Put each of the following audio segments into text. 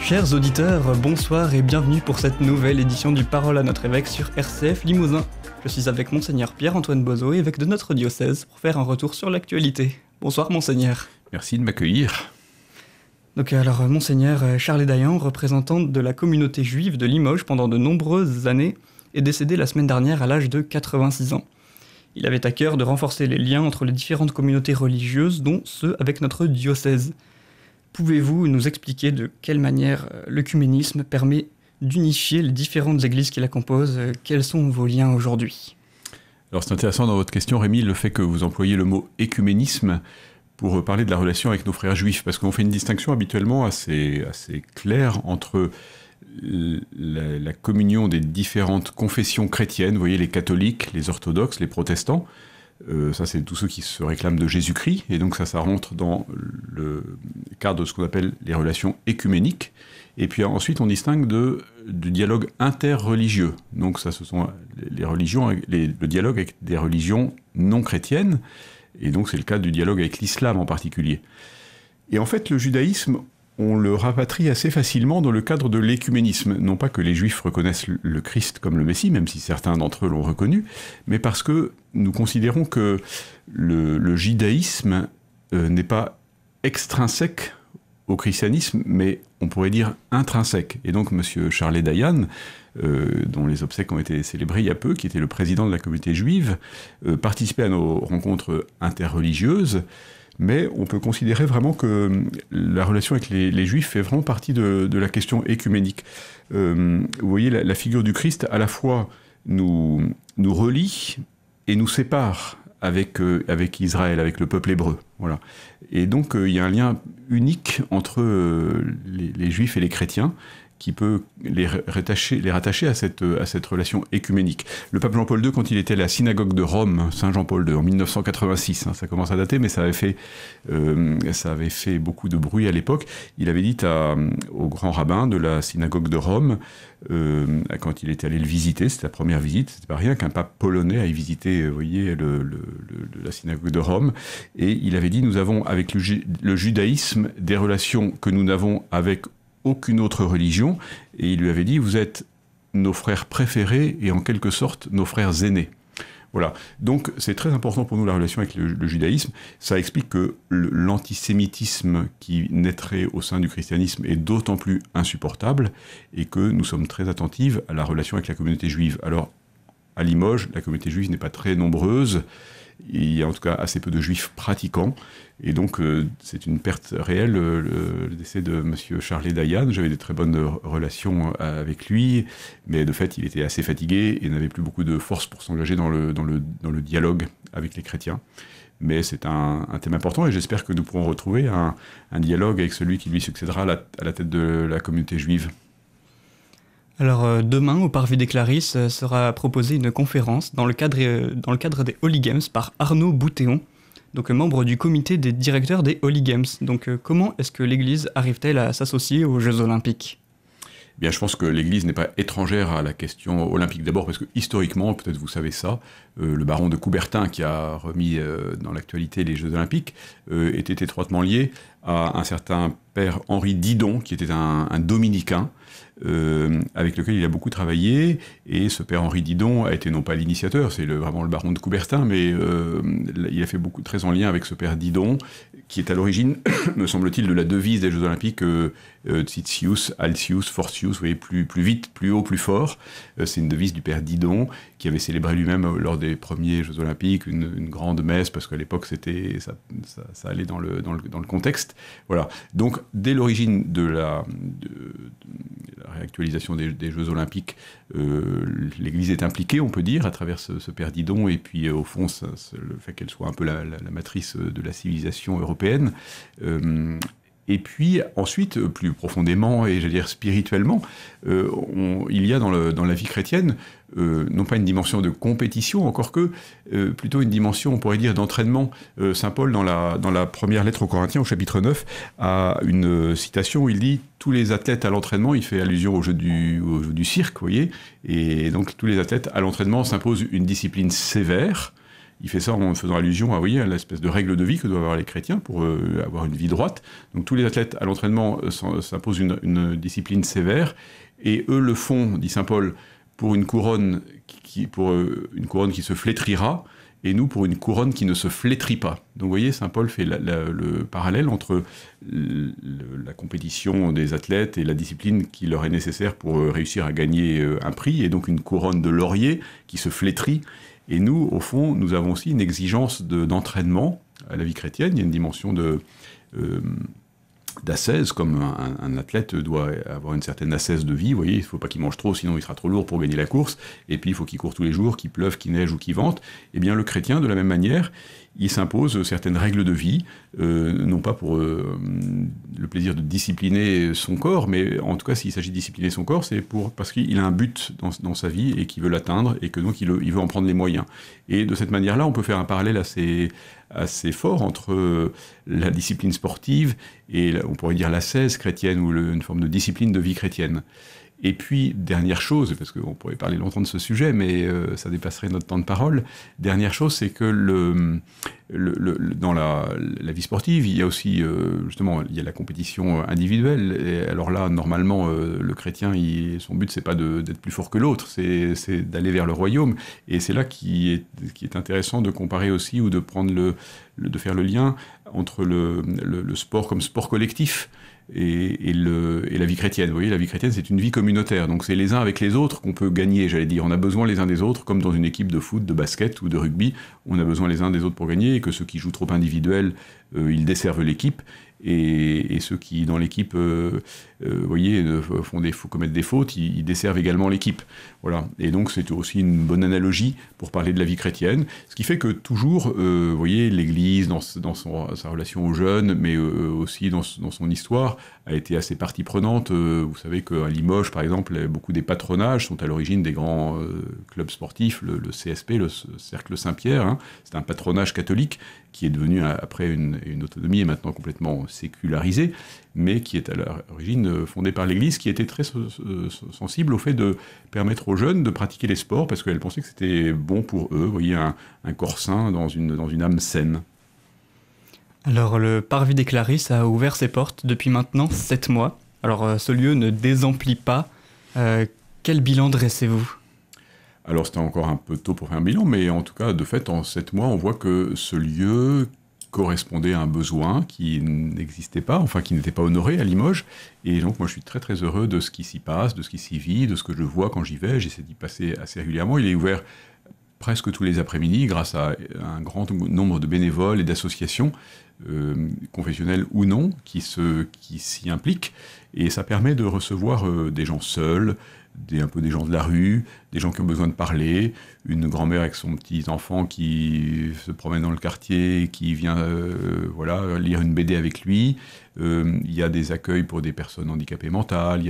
Chers auditeurs, bonsoir et bienvenue pour cette nouvelle édition du Parole à notre évêque sur RCF Limousin. Je suis avec Monseigneur Pierre-Antoine Bozo, évêque de notre diocèse, pour faire un retour sur l'actualité. Bonsoir Monseigneur. Merci de m'accueillir. Donc alors Monseigneur Charles Dayan, représentant de la communauté juive de Limoges pendant de nombreuses années, est décédé la semaine dernière à l'âge de 86 ans. Il avait à cœur de renforcer les liens entre les différentes communautés religieuses, dont ceux avec notre diocèse. Pouvez-vous nous expliquer de quelle manière l'œcuménisme permet d'unifier les différentes églises qui la composent? Quels sont vos liens aujourd'hui? Alors c'est intéressant dans votre question, Rémi, le fait que vous employez le mot écuménisme pour parler de la relation avec nos frères juifs, parce qu'on fait une distinction habituellement assez claire entre la communion des différentes confessions chrétiennes, vous voyez, les catholiques, les orthodoxes, les protestants. Ça, c'est tous ceux qui se réclament de Jésus-Christ, et donc ça rentre dans le cadre de ce qu'on appelle les relations écuméniques. Et puis ensuite, on distingue du dialogue interreligieux. Donc ça, ce sont les religions, le dialogue avec des religions non chrétiennes, et donc c'est le cas du dialogue avec l'islam en particulier. Et en fait, le judaïsme, on le rapatrie assez facilement dans le cadre de l'écuménisme. Non pas que les Juifs reconnaissent le Christ comme le Messie, même si certains d'entre eux l'ont reconnu, mais parce que nous considérons que le judaïsme n'est pas extrinsèque au christianisme, mais on pourrait dire intrinsèque. Et donc M. Charles Dayan, dont les obsèques ont été célébrées il y a peu, qui était le président de la communauté juive, participait à nos rencontres interreligieuses. Mais on peut considérer vraiment que la relation avec les Juifs fait vraiment partie de la question écuménique. Vous voyez, la figure du Christ, à la fois, nous relie et nous sépare avec Israël, avec le peuple hébreu. Voilà. Et donc, il y a un lien unique entre les Juifs et les chrétiens, qui peut les rattacher à cette relation écuménique. Le pape Jean-Paul II, quand il était à la synagogue de Rome, Saint Jean-Paul II, en 1986, ça commence à dater, mais ça avait fait beaucoup de bruit à l'époque, il avait dit au grand rabbin de la synagogue de Rome, quand il était allé le visiter, c'était la première visite, c'était pas rien qu'un pape polonais aille visiter, vous voyez, la synagogue de Rome, et il avait dit, nous avons avec le judaïsme des relations que nous n'avons avec aucune autre religion, et il lui avait dit, vous êtes nos frères préférés et en quelque sorte nos frères aînés. Voilà. Donc c'est très important pour nous la relation avec le judaïsme. Ça explique que l'antisémitisme qui naîtrait au sein du christianisme est d'autant plus insupportable, et que nous sommes très attentifs à la relation avec la communauté juive. Alors, à Limoges, la communauté juive n'est pas très nombreuse, il y a en tout cas assez peu de juifs pratiquants, et donc c'est une perte réelle, le décès de M. Charles Dayan. J'avais des très bonnes relations avec lui, mais de fait il était assez fatigué et n'avait plus beaucoup de force pour s'engager dans le dialogue avec les chrétiens. Mais c'est un thème important, et j'espère que nous pourrons retrouver un dialogue avec celui qui lui succédera à la tête de la communauté juive. Alors demain, au Parvis des Clarisses, sera proposée une conférence dans le cadre des Holy Games par Arnaud Boutéon, donc membre du comité des directeurs des Holy Games. Donc comment est-ce que l'Église arrive-t-elle à s'associer aux Jeux Olympiques ? Bien, je pense que l'Église n'est pas étrangère à la question olympique. D'abord parce que historiquement, peut-être vous savez ça, le baron de Coubertin, qui a remis dans l'actualité les Jeux Olympiques, était étroitement lié à un certain père Henri Didon, qui était un dominicain, avec lequel il a beaucoup travaillé. Et ce père Henri Didon a été non pas l'initiateur, c'est vraiment le baron de Coubertin, mais il a fait très en lien avec ce père Didon, qui est à l'origine, me semble-t-il, de la devise des Jeux Olympiques, Titius, Altius, Fortius, vous voyez, plus vite, plus haut, plus fort. C'est une devise du père Didon, qui avait célébré lui-même lors des premiers Jeux Olympiques une grande messe, parce qu'à l'époque ça allait dans le contexte. Voilà. Donc dès l'origine de la réactualisation des Jeux Olympiques, l'Église est impliquée, on peut dire, à travers ce père Didon, et puis au fond le fait qu'elle soit un peu la matrice de la civilisation européenne. Et puis ensuite, plus profondément et j'allais dire spirituellement, il y a dans la vie chrétienne non pas une dimension de compétition, encore que plutôt une dimension, on pourrait dire, d'entraînement. Saint Paul, dans la première lettre aux Corinthiens, au chapitre 9, a une citation où il dit « Tous les athlètes à l'entraînement », il fait allusion au jeu du cirque, vous voyez, et donc tous les athlètes à l'entraînement s'imposent une discipline sévère, il fait ça en faisant allusion à, à l'espèce de règle de vie que doivent avoir les chrétiens pour avoir une vie droite. Donc tous les athlètes à l'entraînement s'imposent une discipline sévère, et eux le font, dit saint Paul, pour une couronne qui se flétrira, et nous pour une couronne qui ne se flétrit pas. Donc vous voyez, saint Paul fait le parallèle entre la compétition des athlètes et la discipline qui leur est nécessaire pour réussir à gagner un prix, et donc une couronne de laurier qui se flétrit. Et nous, au fond, nous avons aussi une exigence d'entraînement à la vie chrétienne. Il y a une dimension d'ascèse, comme un athlète doit avoir une certaine ascèse de vie. Vous voyez, il ne faut pas qu'il mange trop, sinon il sera trop lourd pour gagner la course. Et puis, il faut qu'il court tous les jours, qu'il pleuve, qu'il neige ou qu'il vente. Eh bien, le chrétien, de la même manière, il s'impose certaines règles de vie, non pas pour le plaisir de discipliner son corps, mais en tout cas, s'il s'agit de discipliner son corps, c'est parce qu'il a un but dans sa vie et qu'il veut l'atteindre, et que donc il veut en prendre les moyens. Et de cette manière-là, on peut faire un parallèle assez fort entre la discipline sportive et, on pourrait dire, l'ascèse chrétienne, ou une forme de discipline de vie chrétienne. Et puis, dernière chose, parce qu'on pourrait parler longtemps de ce sujet, mais ça dépasserait notre temps de parole, dernière chose, c'est que dans la vie sportive, il y a aussi, justement, il y a la compétition individuelle. Et alors là, normalement, le chrétien, son but, c'est pas d'être plus fort que l'autre, c'est d'aller vers le royaume. Et c'est là qui est intéressant de comparer aussi, ou de prendre de faire le lien entre le sport comme sport collectif et la vie chrétienne. Vous voyez, la vie chrétienne, c'est une vie communautaire. Donc c'est les uns avec les autres qu'on peut gagner, j'allais dire. On a besoin les uns des autres, comme dans une équipe de foot, de basket ou de rugby. On a besoin les uns des autres pour gagner, et que ceux qui jouent trop individuels, ils desservent l'équipe. Et ceux qui, dans l'équipe, vous voyez, commettent des fautes, ils desservent également l'équipe. Voilà. Et donc, c'est aussi une bonne analogie pour parler de la vie chrétienne. Ce qui fait que toujours, vous voyez, l'Église, dans sa relation aux jeunes, mais aussi dans son histoire, a été assez partie prenante. Vous savez qu'à Limoges, par exemple, beaucoup des patronages sont à l'origine des grands clubs sportifs, le CSP, le Cercle Saint-Pierre. Hein. C'est un patronage catholique qui est devenu, après une autonomie, et maintenant complètement sécularisé, mais qui est à l'origine fondée par l'Église, qui était très sensible au fait de permettre aux jeunes de pratiquer les sports, parce qu'elle pensait que c'était bon pour eux. Vous voyez, un corps sain dans une âme saine. Alors, le Parvis des Clarisses a ouvert ses portes depuis maintenant 7 mois. Alors, ce lieu ne désemplit pas. Quel bilan dressez-vous ? Alors, c'était encore un peu tôt pour faire un bilan, mais en tout cas, de fait, en 7 mois, on voit que ce lieu correspondait à un besoin qui n'existait pas, enfin qui n'était pas honoré à Limoges. Et donc moi je suis très très heureux de ce qui s'y passe, de ce qui s'y vit, de ce que je vois quand j'y vais. J'essaie d'y passer assez régulièrement. Il est ouvert presque tous les après-midi grâce à un grand nombre de bénévoles et d'associations, confessionnelles ou non, qui s'y impliquent. Et ça permet de recevoir des gens seuls, un peu des gens de la rue, des gens qui ont besoin de parler, une grand-mère avec son petit-enfant qui se promène dans le quartier, qui vient lire une BD avec lui. Il y a des accueils pour des personnes handicapées mentales,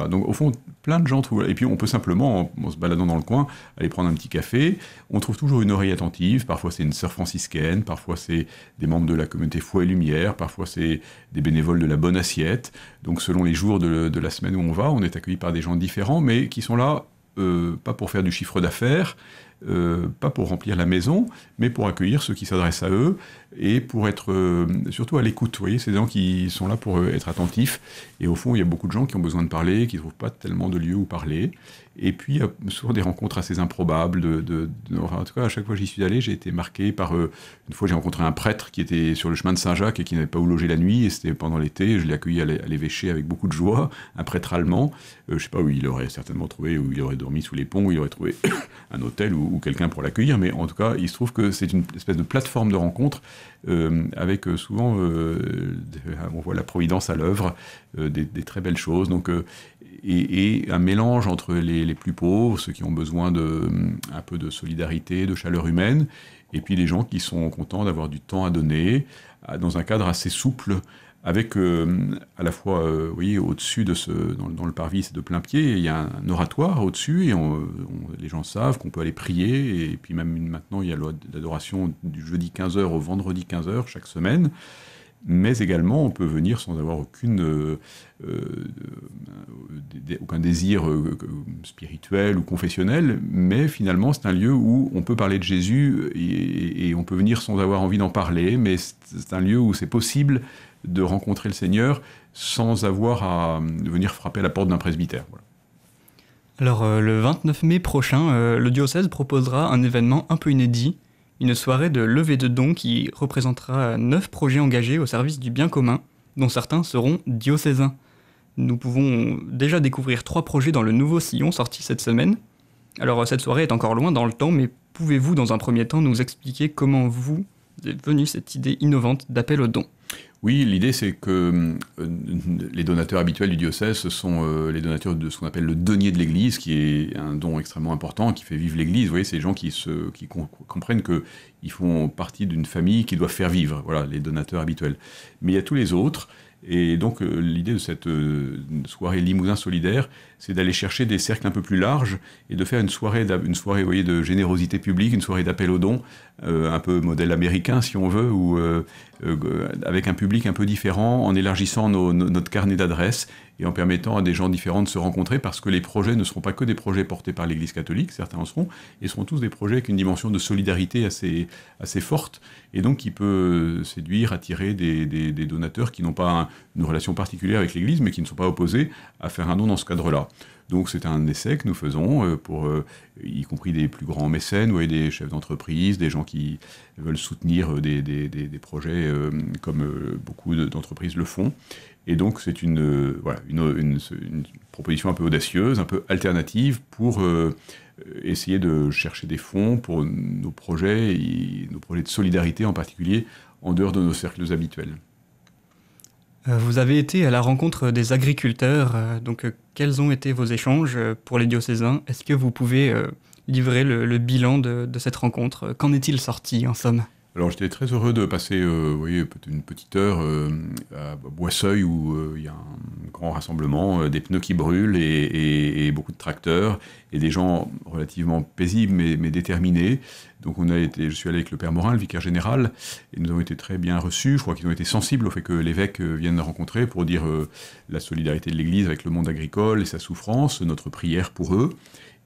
donc au fond, plein de gens trouvent. Et puis on peut simplement, en se baladant dans le coin, aller prendre un petit café. On trouve toujours une oreille attentive. Parfois c'est une sœur franciscaine, parfois c'est des membres de la communauté Foi et Lumière, parfois c'est des bénévoles de la Bonne Assiette. Donc selon les jours de la semaine où on va, on est accueilli par des gens différents, mais qui sont là pas pour faire du chiffre d'affaires, pas pour remplir la maison, mais pour accueillir ceux qui s'adressent à eux, et pour être surtout à l'écoute. Vous voyez, c'est des gens qui sont là pour être attentifs, et au fond, il y a beaucoup de gens qui ont besoin de parler, qui ne trouvent pas tellement de lieux où parler, et puis il y a souvent des rencontres assez improbables. Enfin, en tout cas, à chaque fois que j'y suis allé, j'ai été marqué par... une fois, j'ai rencontré un prêtre qui était sur le chemin de Saint-Jacques et qui n'avait pas où loger la nuit, et c'était pendant l'été. Je l'ai accueilli à l'évêché avec beaucoup de joie, un prêtre allemand. Je ne sais pas où il aurait certainement trouvé, où il aurait dormi sous les ponts, où il aurait trouvé un hôtel ou quelqu'un pour l'accueillir, mais en tout cas, il se trouve que c'est une espèce de plateforme de rencontre avec souvent, on voit la Providence à l'œuvre, des très belles choses, donc, et un mélange entre les plus pauvres, ceux qui ont besoin un peu de solidarité, de chaleur humaine, et puis les gens qui sont contents d'avoir du temps à donner, dans un cadre assez souple, avec à la fois, vous voyez, au-dessus dans le parvis de plein-pied, il y a un oratoire au-dessus, et les gens savent qu'on peut aller prier, et puis même maintenant, il y a l'adoration du jeudi 15h au vendredi 15h chaque semaine. mais également on peut venir sans avoir aucun désir spirituel ou confessionnel, mais finalement c'est un lieu où on peut parler de Jésus et on peut venir sans avoir envie d'en parler, mais c'est un lieu où c'est possible de rencontrer le Seigneur sans avoir à venir frapper à la porte d'un presbytère. Voilà. Alors le 29 mai prochain, le diocèse proposera un événement un peu inédit, une soirée de levée de dons qui représentera 9 projets engagés au service du bien commun, dont certains seront diocésains. Nous pouvons déjà découvrir 3 projets dans le nouveau sillon sorti cette semaine. Alors cette soirée est encore loin dans le temps, mais pouvez-vous dans un premier temps nous expliquer comment vous est venue cette idée innovante d'appel aux dons ? Oui, l'idée c'est que les donateurs habituels du diocèse, ce sont les donateurs de ce qu'on appelle le denier de l'Église, qui est un don extrêmement important, qui fait vivre l'Église. Vous voyez, c'est les gens qui comprennent qu'ils font partie d'une famille qui doit faire vivre, voilà, les donateurs habituels. Mais il y a tous les autres. Et donc l'idée de cette soirée Limousin solidaire, c'est d'aller chercher des cercles un peu plus larges et de faire une soirée vous voyez, de générosité publique, une soirée d'appel aux dons, un peu modèle américain si on veut, ou avec un public un peu différent, en élargissant notre carnet d'adresses et en permettant à des gens différents de se rencontrer, parce que les projets ne seront pas que des projets portés par l'Église catholique, certains en seront, et seront tous des projets avec une dimension de solidarité assez forte, et donc qui peut séduire, attirer des donateurs qui n'ont pas une relation particulière avec l'Église, mais qui ne sont pas opposés à faire un don dans ce cadre-là. Donc c'est un essai que nous faisons, y compris des plus grands mécènes, ou des chefs d'entreprise, des gens qui veulent soutenir des projets comme beaucoup d'entreprises le font. Et donc c'est une proposition un peu audacieuse, un peu alternative pour essayer de chercher des fonds pour nos projets de solidarité en particulier, en dehors de nos cercles habituels. Vous avez été à la rencontre des agriculteurs, donc quels ont été vos échanges pour les diocésains ? Est-ce que vous pouvez livrer le bilan de cette rencontre ? Qu'en est-il sorti en somme ? Alors j'étais très heureux de passer une petite heure à Boisseuil où il y a un grand rassemblement, des pneus qui brûlent et beaucoup de tracteurs et des gens relativement paisibles mais déterminés. Donc je suis allé avec le Père Morin, le vicaire général, et nous avons été très bien reçus. Je crois qu'ils ont été sensibles au fait que l'évêque vienne rencontrer pour dire la solidarité de l'Église avec le monde agricole et sa souffrance, notre prière pour eux.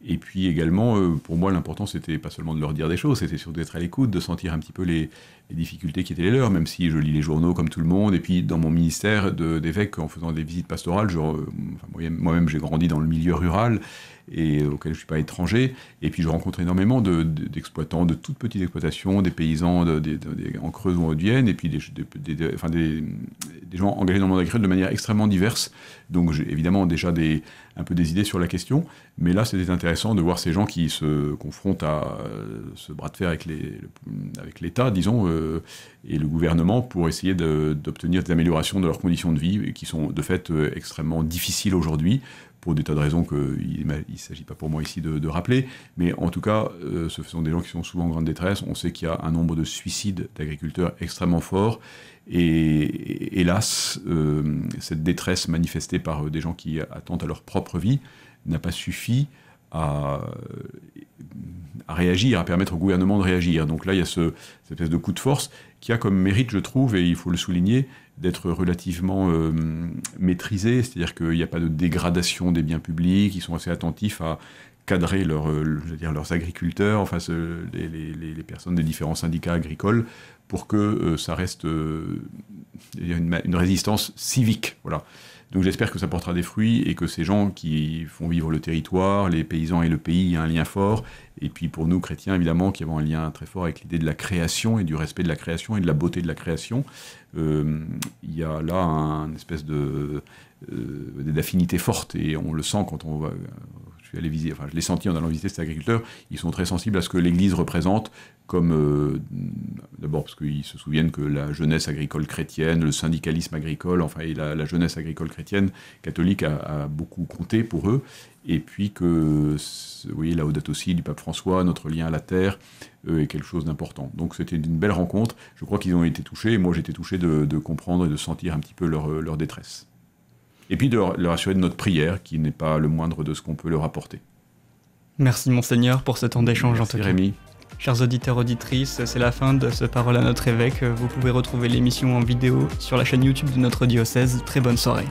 Et puis également, pour moi, l'important, c'était pas seulement de leur dire des choses, c'était surtout d'être à l'écoute, de sentir un petit peu les difficultés qui étaient les leurs, même si je lis les journaux comme tout le monde. Et puis, dans mon ministère d'évêque, en faisant des visites pastorales, moi-même, j'ai grandi dans le milieu rural, et auquel je ne suis pas étranger. Et puis, je rencontre énormément d'exploitants, de toutes petites exploitations, des paysans en Creuse ou en Haute-Vienne, et puis des gens engagés dans le monde agricole de manière extrêmement diverse. Donc, j'ai évidemment déjà un peu des idées sur la question, mais là, c'était intéressant de voir ces gens qui se confrontent à ce bras de fer avec l'État, disons, et le gouvernement pour essayer d'obtenir des améliorations de leurs conditions de vie, qui sont de fait extrêmement difficiles aujourd'hui, pour des tas de raisons qu'il ne s'agit pas pour moi ici de rappeler, mais en tout cas, ce sont des gens qui sont souvent en grande détresse. On sait qu'il y a un nombre de suicides d'agriculteurs extrêmement fort, et hélas, cette détresse manifestée par des gens qui attendent à leur propre vie n'a pas suffi à réagir, à permettre au gouvernement de réagir. Donc là, il y a cette espèce de coup de force qui a comme mérite, je trouve, et il faut le souligner, d'être relativement maîtrisé, c'est-à-dire qu'il n'y a pas de dégradation des biens publics, ils sont assez attentifs à cadrer leurs agriculteurs, enfin les personnes des différents syndicats agricoles, pour que ça reste une résistance civique. Voilà. Donc j'espère que ça portera des fruits et que ces gens qui font vivre le territoire, les paysans et le pays, il y a un lien fort. Et puis pour nous, chrétiens, évidemment, qui avons un lien très fort avec l'idée de la création et du respect de la création et de la beauté de la création, il y a là une espèce d'affinité forte, et on le sent quand on va... je l'ai senti en allant visiter cet agriculteur, ils sont très sensibles à ce que l'Église représente, comme d'abord parce qu'ils se souviennent que la jeunesse agricole chrétienne, le syndicalisme agricole, enfin et la jeunesse agricole chrétienne catholique a beaucoup compté pour eux, et puis que, vous voyez, Laudato Si du pape François, notre lien à la terre, est quelque chose d'important. Donc c'était une belle rencontre, je crois qu'ils ont été touchés, et moi j'ai été touché de comprendre et de sentir un petit peu leur détresse. Et puis de leur assurer de notre prière, qui n'est pas le moindre de ce qu'on peut leur apporter. Merci Monseigneur pour ce temps d'échange. Merci en tout cas. Rémi. Chers auditeurs, auditrices, c'est la fin de ce Parole à notre évêque. Vous pouvez retrouver l'émission en vidéo sur la chaîne YouTube de notre diocèse. Très bonne soirée.